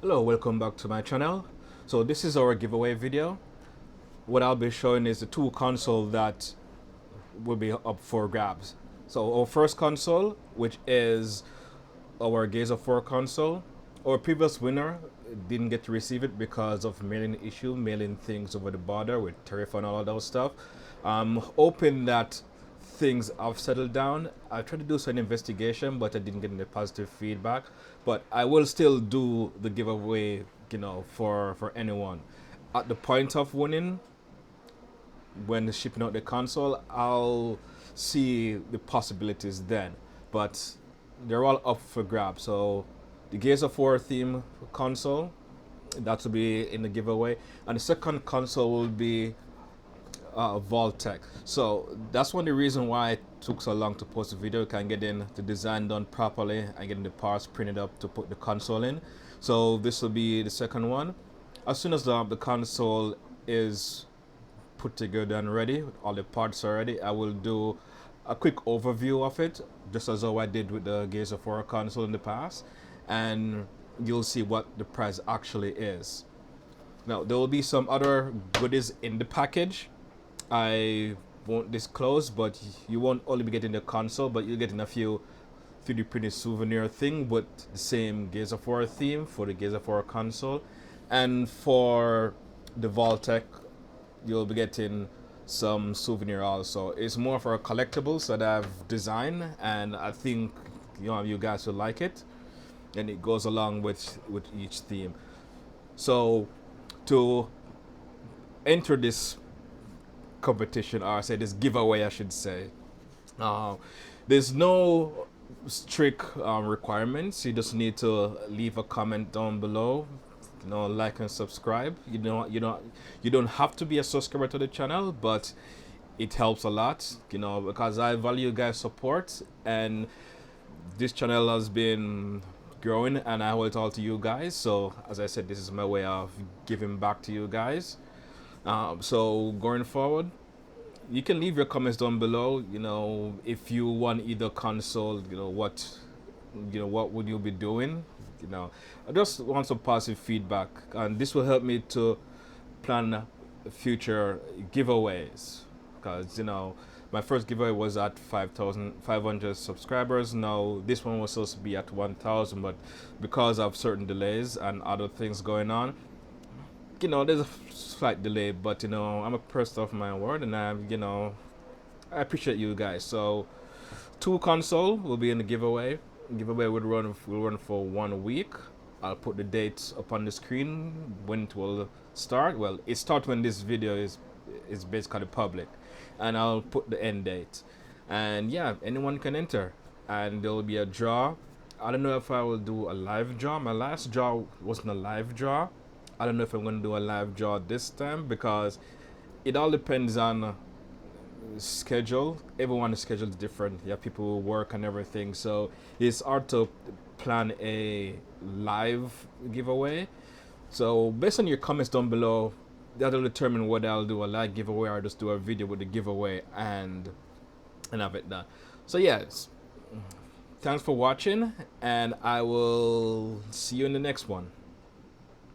Hello, welcome back to my channel. So this is our giveaway video. What I'll be showing is the two console that will be up for grabs. So our first console, which is our Gazer 4 console. Our previous winner didn't get to receive it because of mailing issue, mailing things over the border with tariff and all of those stuff. I'm hoping that things have settled down. I tried to do some investigation, but I didn't get any positive feedback. But I will still do the giveaway, for anyone. At the point of winning, when shipping out the console, I'll see the possibilities then. But they're all up for grabs. So the Gears of War theme console, that will be in the giveaway, and the second console will be Vault-Tec. So that's one of the reasons why it took so long to post the video. You can get in the design done properly and getting the parts printed up to put the console in. So this will be the second one. As soon as the console is put together and ready, with all the parts are ready, I will do a quick overview of it, just as how I did with the Gears of War console in the past, and you'll see what the price actually is. Now there will be some other goodies in the package. I won't disclose, but you won't only be getting the console, but you're getting a few 3D printed souvenir thing with the same Gears of War theme for the Gears of War console. And for the Vault-Tec, you'll be getting some souvenir also. It's more for collectibles that I've designed, and I think you guys will like it, and it goes along with each theme. So to enter this competition, or I say this giveaway, I should say, there's no strict requirements. You just need to leave a comment down below, like and subscribe. You don't have to be a subscriber to the channel, but it helps a lot, because I value you guys' support, and this channel has been growing and I owe it all to you guys. So as I said, this is my way of giving back to you guys. So going forward, you can leave your comments down below. If you want either console, what would you be doing? I just want some positive feedback, and this will help me to plan future giveaways. Because my first giveaway was at 5,500 subscribers. Now this one was supposed to be at 1,000, but because of certain delays and other things going on, there's a slight delay, but I'm a person of my word, and I appreciate you guys. So two console will be in the giveaway. Giveaway will run for 1 week. I'll put the dates up on the screen when it will start. Well, it starts when this video is basically public, and I'll put the end date. And yeah, anyone can enter, and there will be a draw. I don't know if I will do a live draw. My last draw wasn't a live draw. I don't know if I'm going to do a live draw this time, because it all depends on schedule. Everyone's schedule is different. You have people who work and everything, so it's hard to plan a live giveaway. So based on your comments down below, that'll determine whether I'll do a live giveaway or just do a video with the giveaway and have it done. So yes, thanks for watching, and I will see you in the next one.